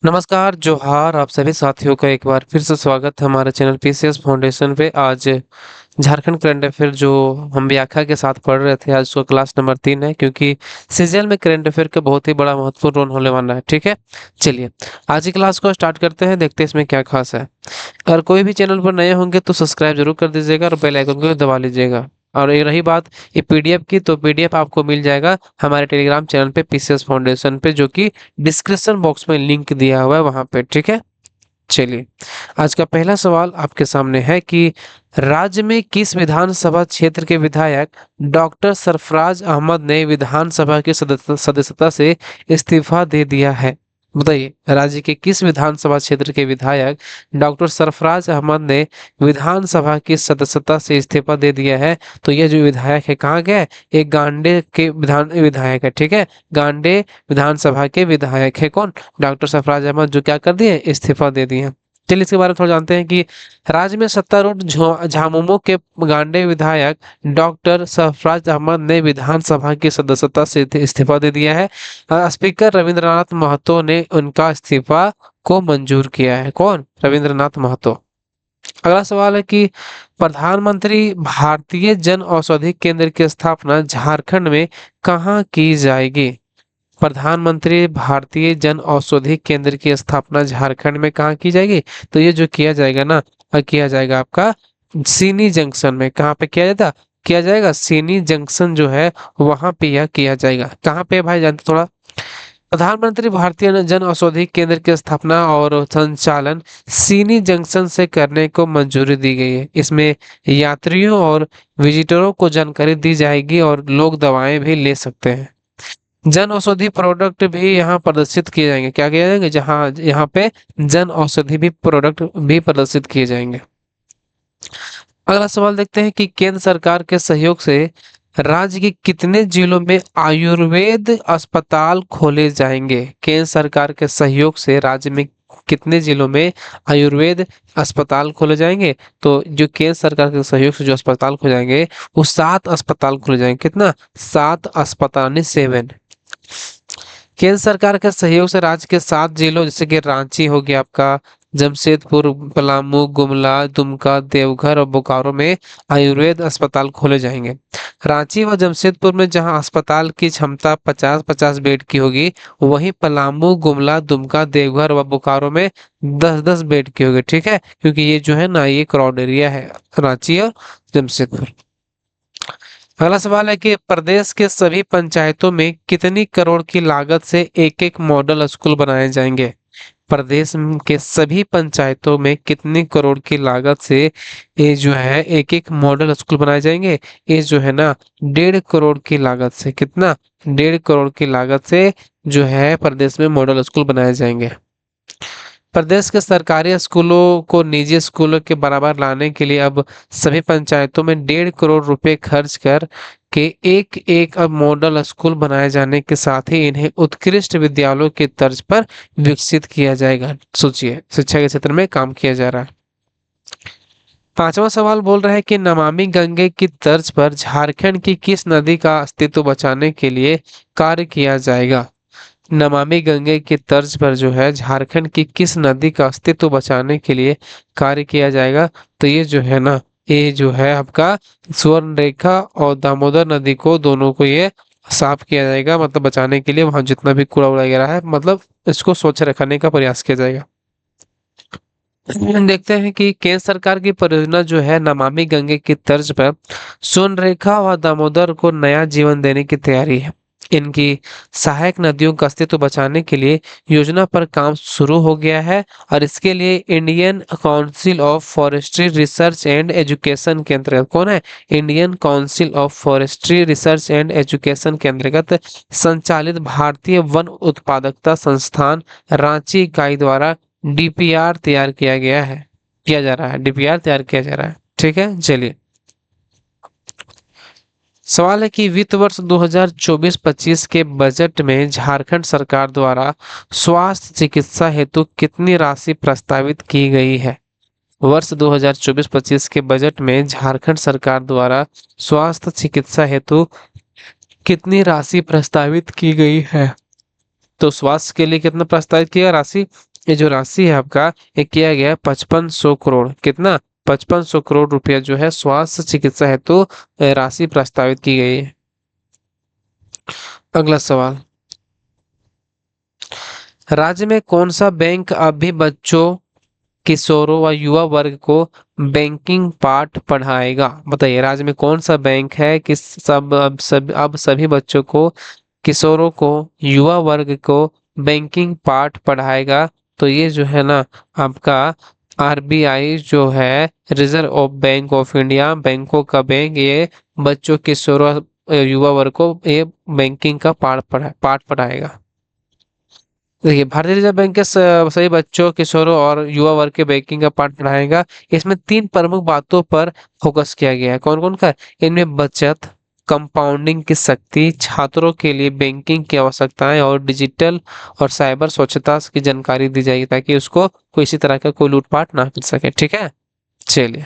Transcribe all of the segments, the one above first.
नमस्कार, जोहार आप सभी साथियों का एक बार फिर से स्वागत है हमारे चैनल पीसीएस फाउंडेशन पे। आज झारखंड करंट अफेयर जो हम व्याख्या के साथ पढ़ रहे थे, आज उसका क्लास नंबर 3 है, क्योंकि सीजीएल में करंट अफेयर का बहुत ही बड़ा महत्वपूर्ण रोल होने वाला है। ठीक है, चलिए आज की क्लास को स्टार्ट करते हैं, देखते हैं इसमें क्या खास है। अगर कोई भी चैनल पर नए होंगे तो सब्सक्राइब जरूर कर दीजिएगा और बेल आइकन को भी दबा लीजिएगा। और ये रही बात ये पीडीएफ की, तो पीडीएफ आपको मिल जाएगा हमारे टेलीग्राम चैनल पे पीसीएस फाउंडेशन पे, जो कि डिस्क्रिप्शन बॉक्स में लिंक दिया हुआ है वहां पे। ठीक है, चलिए आज का पहला सवाल आपके सामने है कि राज्य में किस विधानसभा क्षेत्र के विधायक डॉक्टर सरफराज अहमद ने विधानसभा की सदस्यता से इस्तीफा दे दिया है। बताइए, राज्य के किस विधानसभा क्षेत्र के विधायक डॉक्टर सरफराज अहमद ने विधानसभा की सदस्यता से इस्तीफा दे दिया है। तो ये जो विधायक है कहाँ गया है? एक गांडे के विधायक है। ठीक है, गांडे विधानसभा के विधायक है कौन? डॉक्टर सरफराज अहमद, जो क्या कर दिए? इस्तीफा दे दिए। चलिए इसके बारे में थोड़ा जानते हैं कि राज्य में सत्तारूढ़ झामुमो के गांडे विधायक डॉक्टर सरफराज अहमद ने विधानसभा की सदस्यता से इस्तीफा दे दिया है। स्पीकर रविंद्रनाथ महतो ने उनका इस्तीफा को मंजूर किया है। कौन? रविंद्रनाथ महतो। अगला सवाल है कि प्रधानमंत्री भारतीय जन औषधि केंद्र की स्थापना झारखंड में कहाँ की जाएगी? प्रधानमंत्री भारतीय जन औषधि केंद्र की स्थापना झारखंड में कहाँ की जाएगी? तो ये जो किया जाएगा ना, किया जाएगा आपका सीनी जंक्शन में। कहाँ पे किया जाएगा सीनी जंक्शन जो है वहां पे यह किया जाएगा। कहाँ पे भाई जानते थोड़ा? प्रधानमंत्री भारतीय जन औषधि केंद्र की स्थापना और संचालन सीनी जंक्शन से करने को मंजूरी दी गई है। इसमें यात्रियों और विजिटरों को जानकारी दी जाएगी और लोग दवाएं भी ले सकते हैं। जन औषधि प्रोडक्ट भी यहाँ प्रदर्शित किए जाएंगे। क्या किए जाएंगे? जहाँ यहाँ पे जन औषधि भी प्रोडक्ट भी प्रदर्शित किए जाएंगे। अगला सवाल देखते हैं कि केंद्र सरकार के सहयोग से राज्य के कितने जिलों में आयुर्वेद अस्पताल खोले जाएंगे? केंद्र सरकार के सहयोग से राज्य में कितने जिलों में आयुर्वेद अस्पताल खोले जाएंगे? तो जो केंद्र सरकार के सहयोग से जो अस्पताल खोले जाएंगे वो 7 अस्पताल खोले जाएंगे। कितना? 7 अस्पताल, 7। केंद्र सरकार के सहयोग से राज्य के 7 जिलों जैसे कि रांची हो गया आपका, जमशेदपुर, पलामू, गुमला, दुमका, देवघर और बोकारो में आयुर्वेद अस्पताल खोले जाएंगे। रांची व जमशेदपुर में जहां अस्पताल की क्षमता 50-50 बेड की होगी, वहीं पलामू, गुमला, दुमका, देवघर व बोकारो में 10-10 बेड की होगी। ठीक है, क्योंकि ये जो है ना, ये क्राउड एरिया है, रांची और जमशेदपुर। अगला सवाल है कि प्रदेश के सभी पंचायतों में कितनी करोड़ की लागत से एक एक मॉडल स्कूल बनाए जाएंगे? प्रदेश के सभी पंचायतों में कितनी करोड़ की लागत से ये जो है एक एक मॉडल स्कूल बनाए जाएंगे? ये जो है ना, 1.5 करोड़ की लागत से। कितना? 1.5 करोड़ की लागत से जो है प्रदेश में मॉडल स्कूल बनाए जाएंगे। प्रदेश के सरकारी स्कूलों को निजी स्कूलों के बराबर लाने के लिए अब सभी पंचायतों में 1.5 करोड़ रुपए खर्च कर के एक एक अब मॉडल स्कूल बनाए जाने के साथ ही इन्हें उत्कृष्ट विद्यालयों की तर्ज पर विकसित किया जाएगा। सोचिए, शिक्षा के क्षेत्र में काम किया जा रहा है। पांचवा सवाल बोल रहा है कि नमामि गंगे की तर्ज पर झारखंड की किस नदी का अस्तित्व बचाने के लिए कार्य किया जाएगा? नमामि गंगे की तर्ज पर जो है झारखंड की किस नदी का अस्तित्व बचाने के लिए कार्य किया जाएगा? तो ये जो है ना, ये जो है आपका स्वर्ण रेखा और दामोदर नदी को, दोनों को ये साफ किया जाएगा, मतलब बचाने के लिए वहां जितना भी कूड़ा वगैरह है, मतलब इसको स्वच्छ रखने का प्रयास किया जाएगा। देखते हैं कि केंद्र सरकार की परियोजना जो है नमामि गंगे की तर्ज पर स्वर्ण रेखा और दामोदर को नया जीवन देने की तैयारी है। इनकी सहायक नदियों का अस्तित्व बचाने के लिए योजना पर काम शुरू हो गया है और इसके लिए Indian council of forestry research and education के अंतर्गत, कौन है? Indian council of forestry research and education के अंतर्गत संचालित भारतीय वन उत्पादकता संस्थान रांची इकाई द्वारा डीपीआर तैयार किया गया है, किया जा रहा है, डीपीआर तैयार किया जा रहा है। ठीक है, चलिए सवाल है कि वित्त वर्ष 2024-25 के बजट में झारखंड सरकार द्वारा स्वास्थ्य चिकित्सा हेतु कितनी राशि प्रस्तावित की गई है? वर्ष 2024-25 के बजट में झारखंड सरकार द्वारा स्वास्थ्य चिकित्सा हेतु कितनी राशि प्रस्तावित की गई है? तो स्वास्थ्य के लिए कितना प्रस्तावित किया राशि? ये जो राशि है आपका, ये किया गया है 5500 करोड़। कितना? 5500 करोड़ रुपया जो है स्वास्थ्य चिकित्सा हेतु राशि प्रस्तावित की गई है। अगला सवाल, राज्य में कौन सा बैंक अभी बच्चों, किशोरों व युवा वर्ग को बैंकिंग पाठ पढ़ाएगा? बताइए, राज्य में कौन सा बैंक है कि अब सभी बच्चों को, किशोरों को, युवा वर्ग को बैंकिंग पाठ पढ़ाएगा? तो ये जो है ना आपका आरबीआई जो है, reserve of bank of India, बैंकों का बैंक, ये बच्चों, किशोरों, युवा वर्ग को ये बैंकिंग का पाठ पढ़ाएगा। देखिए, भारतीय रिजर्व बैंक के सभी बच्चों, किशोरों और युवा वर्ग के बैंकिंग का पाठ पढ़ाएगा। इसमें तीन प्रमुख बातों पर फोकस किया गया है। कौन कौन का? इनमें बचत, कंपाउंडिंग की शक्ति, छात्रों के लिए बैंकिंग की आवश्यकताएं और डिजिटल और साइबर स्वच्छता की जानकारी दी जाएगी, ताकि उसको कोई इसी तरह का कोई लूटपाट ना कर सके। ठीक है, चलिए।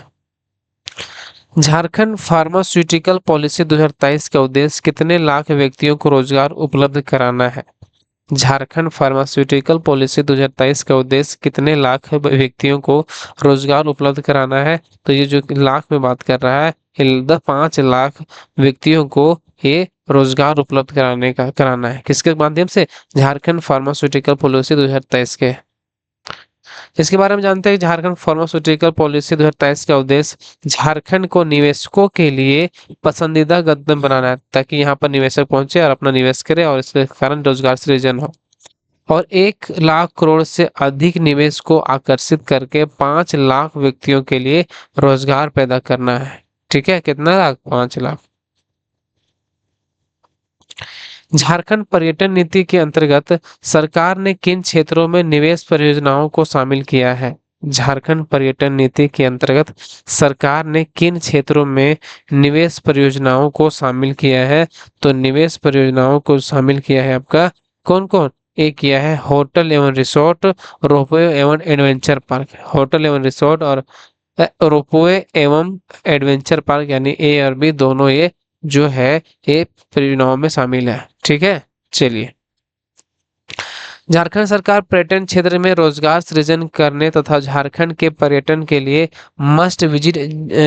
झारखंड फार्मास्यूटिकल पॉलिसी 2023 का उद्देश्य कितने लाख व्यक्तियों को रोजगार उपलब्ध कराना है? झारखंड फार्मास्यूटिकल पॉलिसी 2023 का उद्देश्य कितने लाख व्यक्तियों को रोजगार उपलब्ध कराना है? तो ये जो लाख में बात कर रहा है, 5 लाख व्यक्तियों को ये रोजगार उपलब्ध कराना है। किसके माध्यम से? झारखंड फार्मास्यूटिकल पॉलिसी 2023 के। इसके बारे में जानते हैं। झारखंड फार्मास्यूटिकल पॉलिसी 2023 का उद्देश्य झारखंड को निवेशकों के लिए पसंदीदा गंतव्य बनाना है, ताकि यहाँ पर निवेशक पहुंचे और अपना निवेश करे और इसके कारण रोजगार सृजन हो। और 1 लाख करोड़ से अधिक निवेश को आकर्षित करके 5 लाख व्यक्तियों के लिए रोजगार पैदा करना है। ठीक है, कितना लाख? 5 लाख। झारखंड पर्यटन नीति के अंतर्गत सरकार ने किन क्षेत्रों में निवेश परियोजनाओं को शामिल किया है? झारखंड पर्यटन नीति के अंतर्गत सरकार ने किन क्षेत्रों में निवेश परियोजनाओं को शामिल किया है? तो निवेश परियोजनाओं को शामिल किया है आपका कौन कौन? एक किया है होटल एवं रिसोर्ट, रोपवे एवं एडवेंचर पार्क। होटल एवं रिसोर्ट और रोपवे एवं एडवेंचर पार्क, यानी ए और बी दोनों ये जो है ये परियोजनाओं में शामिल है। ठीक है, चलिए। झारखंड सरकार पर्यटन क्षेत्र में रोजगार सृजन करने तथा झारखंड के पर्यटन के लिए मस्ट विजिट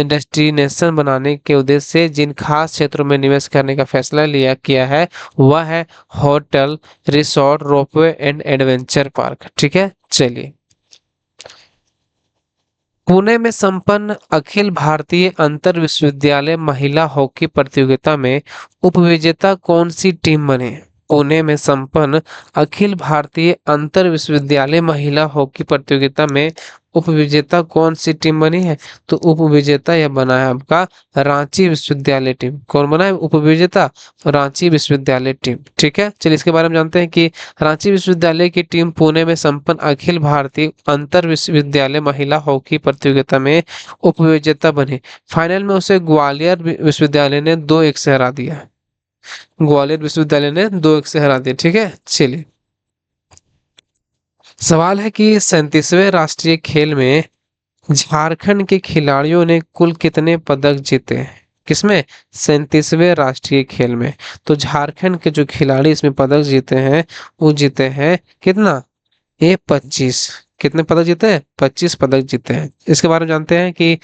डेस्टिनेशन बनाने के उद्देश्य से जिन खास क्षेत्रों में निवेश करने का फैसला लिया किया है, वह है hotel, resort, ropeway and adventure park. ठीक है, चलिए। पुणे में संपन्न अखिल भारतीय अंतर विश्वविद्यालय महिला हॉकी प्रतियोगिता में उपविजेता कौन सी टीम बनी? पुणे में संपन्न अखिल भारतीय अंतर विश्वविद्यालय महिला हॉकी प्रतियोगिता में उपविजेता कौन सी टीम बनी है? तो उपविजेता यह बना है आपका रांची विश्वविद्यालय टीम। कौन बना है उपविजेता? रांची विश्वविद्यालय टीम। ठीक है, चलिए इसके बारे में जानते हैं कि रांची विश्वविद्यालय की टीम पुणे में संपन्न अखिल भारतीय अंतर विश्वविद्यालय महिला हॉकी प्रतियोगिता में उपविजेता बने। फाइनल में उसे ग्वालियर विश्वविद्यालय ने 2-1 से हरा दिया। ग्वालियर विश्वविद्यालय ने 2-1 से हरा दिया। ठीक है, चलिए। सवाल है कि 37वें राष्ट्रीय खेल में झारखंड के खिलाड़ियों ने कुल कितने पदक जीते? किसमें? 37वें राष्ट्रीय खेल में। तो झारखंड के जो खिलाड़ी इसमें पदक जीते हैं, वो जीते हैं कितना? ये 25। कितने पदक जीते हैं? 25 पदक जीते हैं। इसके बारे में जानते हैं कि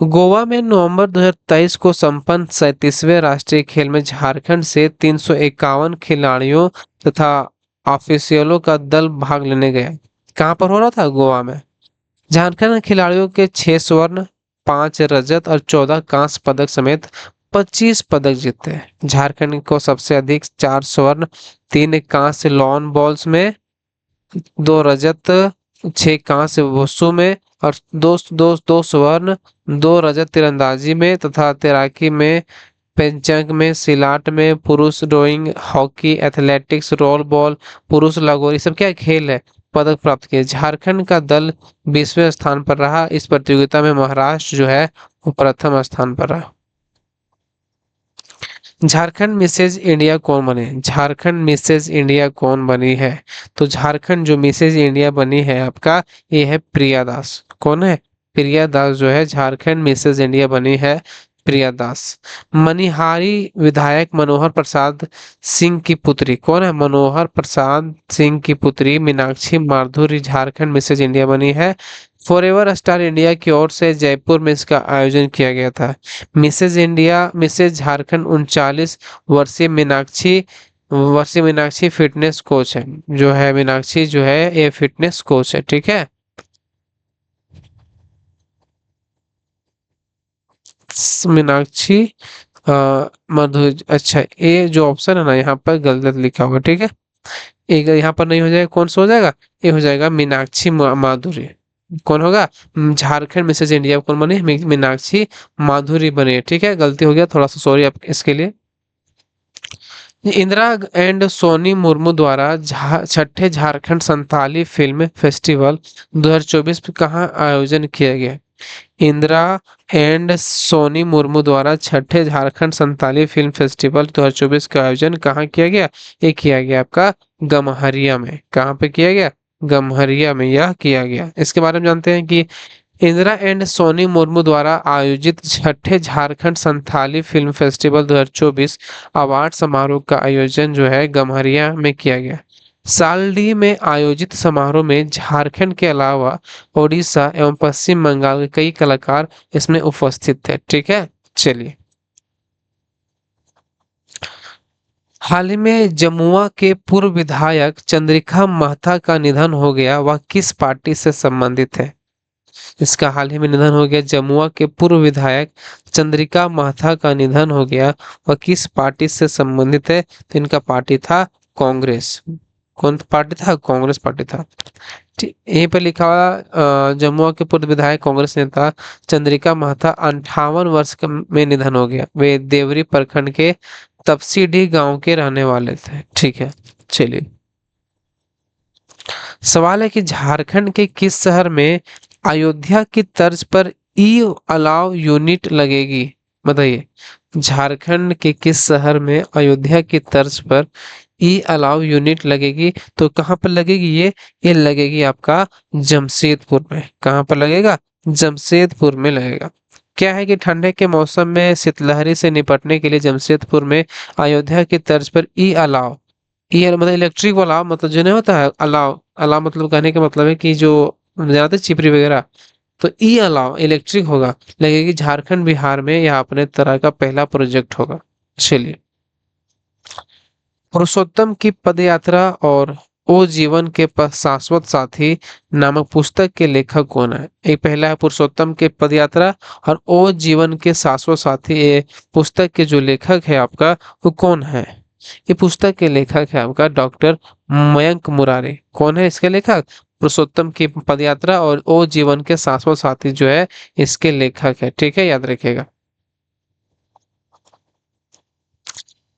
गोवा में नवंबर 2023 को संपन्न 37वें राष्ट्रीय खेल में झारखंड से 351 खिलाड़ियों तथा ऑफिशियलों का दल भाग लेने गया। कहाँ पर हो रहा था? गोवा में। झारखंड के खिलाड़ियों के 6 स्वर्ण, 5 रजत और 14 कांस्य पदक समेत 25 पदक जीते हैं। झारखंड को सबसे अधिक 4 स्वर्ण, 3 कांस्य लॉन बॉल्स में, 2 रजत, 6 कांस्य वुशु में और दो स्वर्ण, 2 रजत तीरंदाजी में तथा तैराकी में, पेंचांग में, सिलाट में, पुरुष rowing, hockey, athletics, roll ball, पुरुष लगोरी, सब क्या खेल है, पदक प्राप्त किए। झारखंड का दल 20वें स्थान पर रहा। इस प्रतियोगिता में महाराष्ट्र जो है वो प्रथम स्थान पर रहा। झारखंड मिसेज इंडिया कौन बने? झारखंड मिसेज इंडिया कौन बनी है? तो झारखंड जो मिसेज इंडिया बनी है आपका, ये है प्रिया दास। कौन है? प्रिया दास जो है झारखंड मिसेज इंडिया बनी है। प्रिया दास। मनिहारी विधायक मनोहर प्रसाद सिंह की पुत्री कौन है? मनोहर प्रसाद सिंह की पुत्री मीनाक्षी माधुरी झारखंड मिसेज इंडिया बनी है। फॉरएवर स्टार इंडिया की ओर से जयपुर में इसका आयोजन किया गया था। मिसेज इंडिया मिसेज झारखंड 39 वर्षीय मीनाक्षी फिटनेस कोच है। जो है मीनाक्षी जो है ये फिटनेस कोच है, ठीक है। मीनाक्षी मधु, अच्छा ये जो ऑप्शन है ना यहाँ पर गलत लिखा हुआ, ठीक है। एक यहाँ पर नहीं हो जाएगा, कौन सा हो जाएगा? ये हो जाएगा मीनाक्षी माधुरी। कौन होगा? झारखंड मिसेज इंडिया कौन बनी? मीनाक्षी माधुरी बनी, ठीक है। गलती हो गया, थोड़ा सा सॉरी आप इसके लिए। इंदिरा एंड सोनी मुर्मू द्वारा छठे झारखंड संथाली फिल्म फेस्टिवल 2024 में कहाँ आयोजन किया गया? इंदिरा एंड सोनी मुर्मू द्वारा छठे झारखंड संताली फिल्म फेस्टिवल 2024 का आयोजन कहाँ किया गया? ये किया गया आपका गम्हरिया में। कहाँ पे किया गया? गम्हरिया में यह किया गया। इसके बारे में जानते हैं कि इंदिरा एंड सोनी मुर्मू द्वारा आयोजित छठे Jharkhand Santhali film festival 2024 award समारोह का आयोजन जो है गम्हरिया में किया गया। सालडीह में आयोजित समारोह में झारखंड के अलावा ओडिशा एवं पश्चिम बंगाल के कई कलाकार इसमें उपस्थित थे, ठीक है। चलिए, हाल ही में जमुआ के पूर्व विधायक चंद्रिका महता का निधन हो गया, वह किस पार्टी से संबंधित है? इसका हाल ही में निधन हो गया। जमुआ के पूर्व विधायक चंद्रिका महता का निधन हो गया, वह किस पार्टी से संबंधित है? तो इनका पार्टी था कांग्रेस। कौन पार्टी था? कांग्रेस पार्टी था। यहीं पर लिखा हुआ जमुआ के पूर्व विधायक कांग्रेस नेता चंद्रिका महता 58 वर्ष में निधन हो गया। वे देवरी प्रखंड के तपसीडीह गांव के रहने वाले थे, ठीक है। चलिए, सवाल है कि झारखंड के किस शहर में अयोध्या की तर्ज पर ई अलाव यूनिट लगेगी? बताइए, झारखंड के किस शहर में अयोध्या की तर्ज पर ई अलाव यूनिट लगेगी? तो कहाँ पर लगेगी ये लगेगी आपका जमशेदपुर में। कहाँ पर लगेगा? जमशेदपुर में लगेगा। क्या है कि ठंडे के मौसम में शीतलहरी से निपटने के लिए जमशेदपुर में अयोध्या की तर्ज पर ई अलाव, ये मतलब इलेक्ट्रिक वाला, मतलब जो नहीं होता है अलाव, अलाव मतलब कहने का मतलब है कि जो जानते हैं चिपरी वगैरह, तो ई अलाव इलेक्ट्रिक होगा, लगेगी झारखंड बिहार में। यह अपने तरह का पहला प्रोजेक्ट होगा। चलिए, पुरुषोत्तम की पदयात्रा और ओ जीवन के शाश्वत साथी नामक पुस्तक के लेखक कौन है? एक पहला है पुरुषोत्तम के पदयात्रा, और ओ जीवन के शाश्वत साथी ये पुस्तक के जो लेखक है आपका वो कौन है? ये पुस्तक के लेखक है आपका डॉक्टर मयंक मुरारी। कौन है इसके लेखक? पुरुषोत्तम की पदयात्रा और ओ जीवन के शाश्वत साथी जो है इसके लेखक है, ठीक है, याद रखिएगा।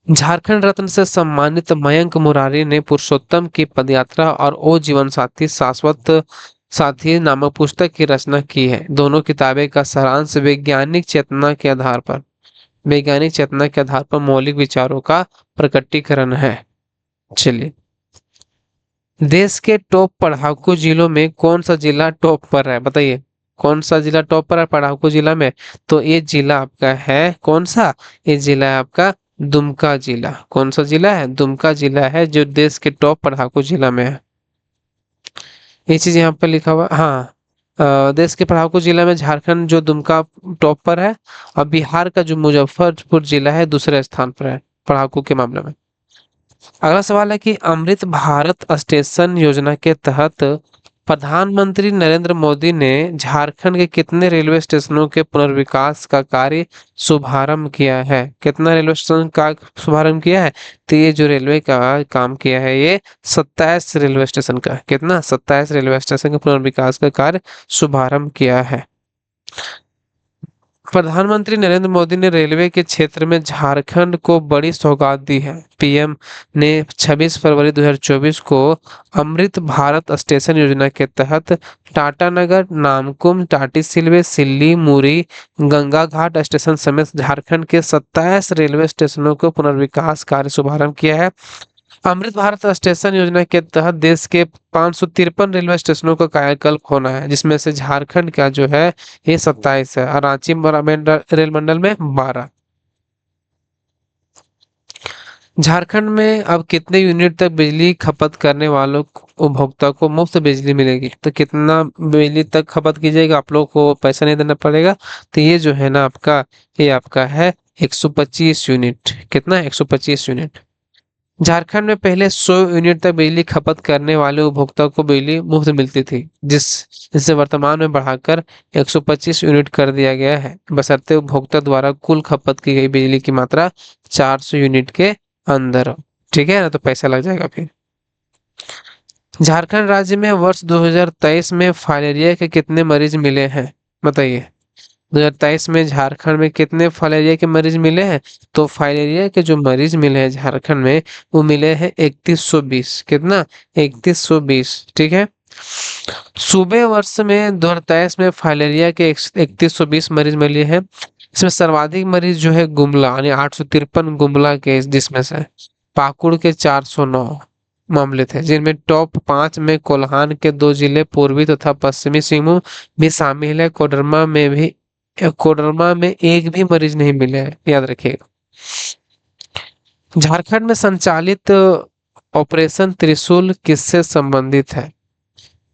झारखंड रत्न से सम्मानित मयंक मुरारी ने पुरुषोत्तम की पदयात्रा और ओ जीवन साथी शाश्वत साथी नामक पुस्तक की रचना की है। दोनों किताबें का सारांश वैज्ञानिक चेतना के आधार पर मौलिक विचारों का प्रकटीकरण है। चलिए, देश के टॉप पढ़ाकू जिलों में कौन सा जिला टॉप पर है? बताइए, कौन सा जिला टॉप पर है पढ़ाकू जिला में? तो ये जिला आपका है कौन सा? ये जिला है आपका दुमका जिला। कौन सा जिला है? दुमका जिला है जो देश के टॉप पढ़ाकू जिला में है। ये चीज यहाँ पर लिखा हुआ, हाँ। देश के पढ़ाकू जिला में झारखंड जो दुमका टॉप पर है, और बिहार का जो मुजफ्फरपुर जिला है दूसरे स्थान पर है पढ़ाकू के मामले में। अगला सवाल है कि अमृत भारत स्टेशन योजना के तहत प्रधानमंत्री नरेंद्र मोदी ने झारखंड के कितने रेलवे स्टेशनों के पुनर्विकास का कार्य शुभारंभ किया है? कितना रेलवे स्टेशन का शुभारंभ किया है? तो ये जो रेलवे का काम किया है ये 27 रेलवे स्टेशन का, कितना? 27 रेलवे स्टेशन के पुनर्विकास का कार्य शुभारंभ किया है। प्रधानमंत्री नरेंद्र मोदी ने रेलवे के क्षेत्र में झारखंड को बड़ी सौगात दी है। पीएम ने 26 फरवरी 2024 को अमृत भारत स्टेशन योजना के तहत टाटानगर, नामकुम, टाटीसिलवे, सिल्ली, मुरी, गंगा घाट स्टेशन समेत झारखंड के 27 रेलवे स्टेशनों को पुनर्विकास कार्य शुभारंभ किया है। अमृत भारत स्टेशन योजना के तहत देश के 553 रेलवे स्टेशनों का कायाकल्प होना है, जिसमें से झारखंड का जो है ये 27 है और रांची रेल मंडल में 12। झारखंड में अब कितने यूनिट तक बिजली खपत करने वालों उपभोक्ता को मुफ्त बिजली मिलेगी? तो कितना बिजली तक खपत की जाएगी, आप लोग को पैसा नहीं देना पड़ेगा। तो ये जो है ना आपका, ये आपका है 125 यूनिट। कितना? 125 यूनिट। झारखंड में पहले 100 यूनिट तक बिजली खपत करने वाले उपभोक्ता को बिजली मुफ्त मिलती थी, जिसे वर्तमान में बढ़ाकर 125 यूनिट कर दिया गया है, बशर्ते उपभोक्ता द्वारा कुल खपत की गई बिजली की मात्रा 400 यूनिट के अंदर हो। ठीक है ना, तो पैसा लग जाएगा फिर। झारखंड राज्य में वर्ष 2023 में फाइलेरिया के कितने मरीज मिले हैं? बताइए। 2023 में झारखंड में कितने फाइलेरिया के मरीज मिले हैं? तो फाइलेरिया के जो मरीज मिले हैं झारखंड में, वो मिले हैं 3120। कितना? 3120। ठीक है। सूबे वर्ष में 2023 में फाइलेरिया के 3120 मरीज मिले हैं। इसमें सर्वाधिक मरीज जो है गुमला, यानी 853 गुमला के, जिसमें से पाकुड़ के 409 मामले थे, जिनमें टॉप 5 में कोल्हान के 2 जिले पूर्वी तथा पश्चिमी सिंहभूम भी शामिल है। कोडरमा में एक भी मरीज नहीं मिले हैं, याद रखिएगा। झारखंड में संचालित ऑपरेशन त्रिशूल किससे संबंधित है?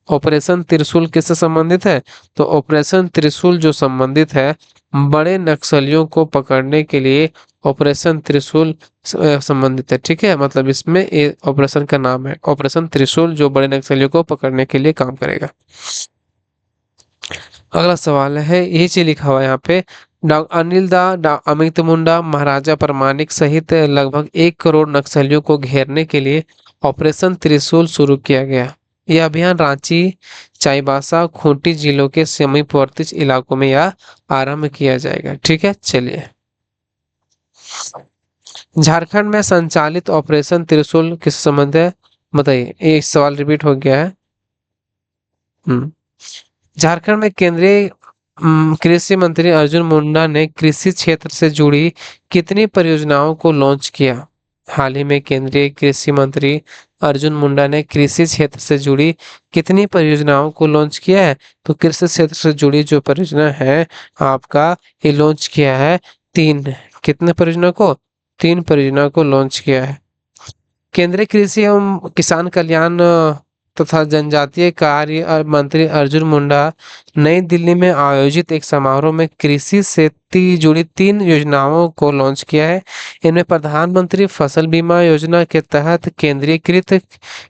ऑपरेशन त्रिशूल किससे संबंधित है? तो ऑपरेशन त्रिशूल जो संबंधित है बड़े नक्सलियों को पकड़ने के लिए ऑपरेशन त्रिशूल संबंधित है। ठीक है, मतलब इसमें ये ऑपरेशन का नाम है ऑपरेशन त्रिशूल, जो बड़े नक्सलियों को पकड़ने के लिए काम करेगा। अगला सवाल है, ये चीज लिखा हुआ है यहाँ पे, अनिल दा अमित मुंडा, महाराजा प्रमाणिक सहित लगभग 1 करोड़ नक्सलियों को घेरने के लिए ऑपरेशन त्रिशूल शुरू किया गया। यह अभियान रांची, चाईबासा, खूंटी जिलों के समीपवर्ती इलाकों में यह आरंभ किया जाएगा। ठीक है, चलिए। झारखंड में संचालित ऑपरेशन त्रिशूल किस संबंध है? बताइए, ये सवाल रिपीट हो गया है। झारखंड में केंद्रीय कृषि मंत्री अर्जुन मुंडा ने कृषि क्षेत्र से जुड़ी कितनी परियोजनाओं को लॉन्च किया? हाल ही में केंद्रीय कृषि मंत्री अर्जुन मुंडा ने कृषि क्षेत्र से जुड़ी कितनी परियोजनाओं को लॉन्च किया है? तो कृषि क्षेत्र से जुड़ी जो परियोजना है आपका, ये लॉन्च किया है 3। कितने परियोजना को? 3 परियोजना को लॉन्च किया है। केंद्रीय कृषि एवं किसान कल्याण तथा जनजातीय कार्य मंत्री अर्जुन मुंडा नई दिल्ली में आयोजित एक समारोह में कृषि से जुड़ी 3 योजनाओं को लॉन्च किया है। इनमें प्रधानमंत्री फसल बीमा योजना के तहत केंद्रीकृत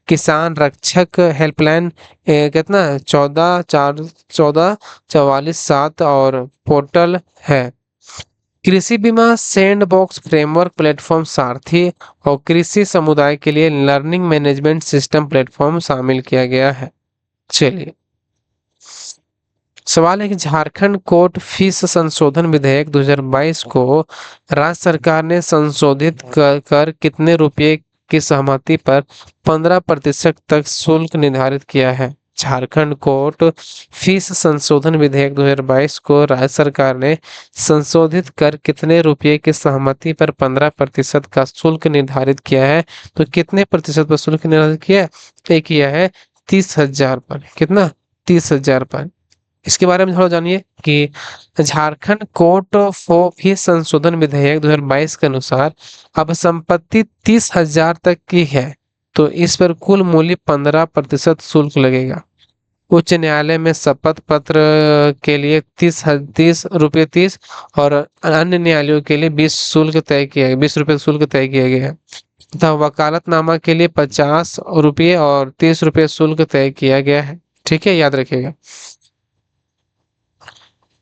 किसान रक्षक हेल्पलाइन कितना 14 44 7 और पोर्टल है। कृषि बीमा सैंड बॉक्स फ्रेमवर्क प्लेटफॉर्म सारथी और कृषि समुदाय के लिए लर्निंग मैनेजमेंट सिस्टम प्लेटफॉर्म शामिल किया गया है। चलिए, सवाल है कि झारखंड कोर्ट फीस संशोधन विधेयक 2022 को राज्य सरकार ने संशोधित कर कितने रुपए की सहमति पर 15% तक शुल्क निर्धारित किया है? झारखंड कोर्ट फीस संशोधन विधेयक 2022 को राज्य सरकार ने संशोधित कर कितने रुपए की सहमति पर 15% का शुल्क निर्धारित किया है? तो कितने प्रतिशत पर शुल्क निर्धारित किया है? ये किया है 30,000 पर। कितना? 30,000 पर। इसके बारे में थोड़ा जानिए कि झारखंड कोर्ट फॉर फीस संशोधन विधेयक 2022 के अनुसार अब संपत्ति 30,000 तक की है तो इस पर कुल मूल्य 15% शुल्क लगेगा। उच्च न्यायालय में शपथ पत्र के लिए 30 रुपये और अन्य न्यायालयों के लिए 20 रुपये शुल्क तय किया गया है तथा वकालतनामा के लिए 50 रुपये और 30 रुपये शुल्क तय किया गया है। ठीक है, याद रखिएगा।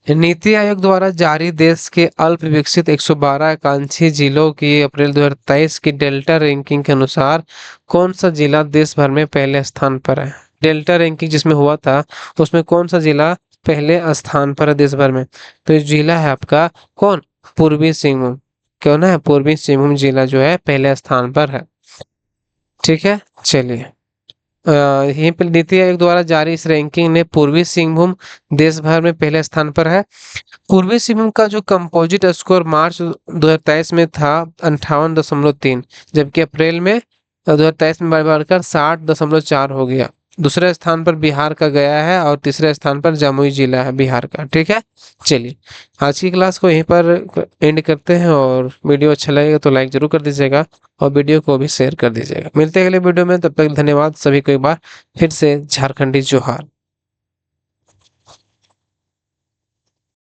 नीति आयोग द्वारा जारी देश के अल्प विकसित 112 आकांक्षी जिलों की अप्रैल 2023 की डेल्टा रैंकिंग के अनुसार कौन सा जिला देश भर में पहले स्थान पर है? डेल्टा रैंकिंग जिसमें हुआ था उसमें कौन सा जिला पहले स्थान पर है देश भर में? तो ये जिला है आपका कौन? पूर्वी सिंहभूम। क्यों ना है? पूर्वी सिंहभूम जिला जो है पहले स्थान पर है। ठीक है, चलिए। यहीं पर नीति आयोग द्वारा जारी इस रैंकिंग ने पूर्वी सिंहभूम देश भर में पहले स्थान पर है। पूर्वी सिंहभूम का जो कंपोजिट स्कोर मार्च 2023 में था 58.3, जबकि अप्रैल में 2023 में बढ़कर 60.4 हो गया। दूसरे स्थान पर बिहार का गया है और तीसरे स्थान पर जमुई जिला है बिहार का। ठीक है, चलिए आज की क्लास को यहीं पर एंड करते हैं, और वीडियो अच्छा लगेगा तो लाइक जरूर कर दीजिएगा और वीडियो को भी शेयर कर दीजिएगा। मिलते हैं अगले वीडियो में, तब तक धन्यवाद सभी को एक बार फिर से झारखंडी जोहार।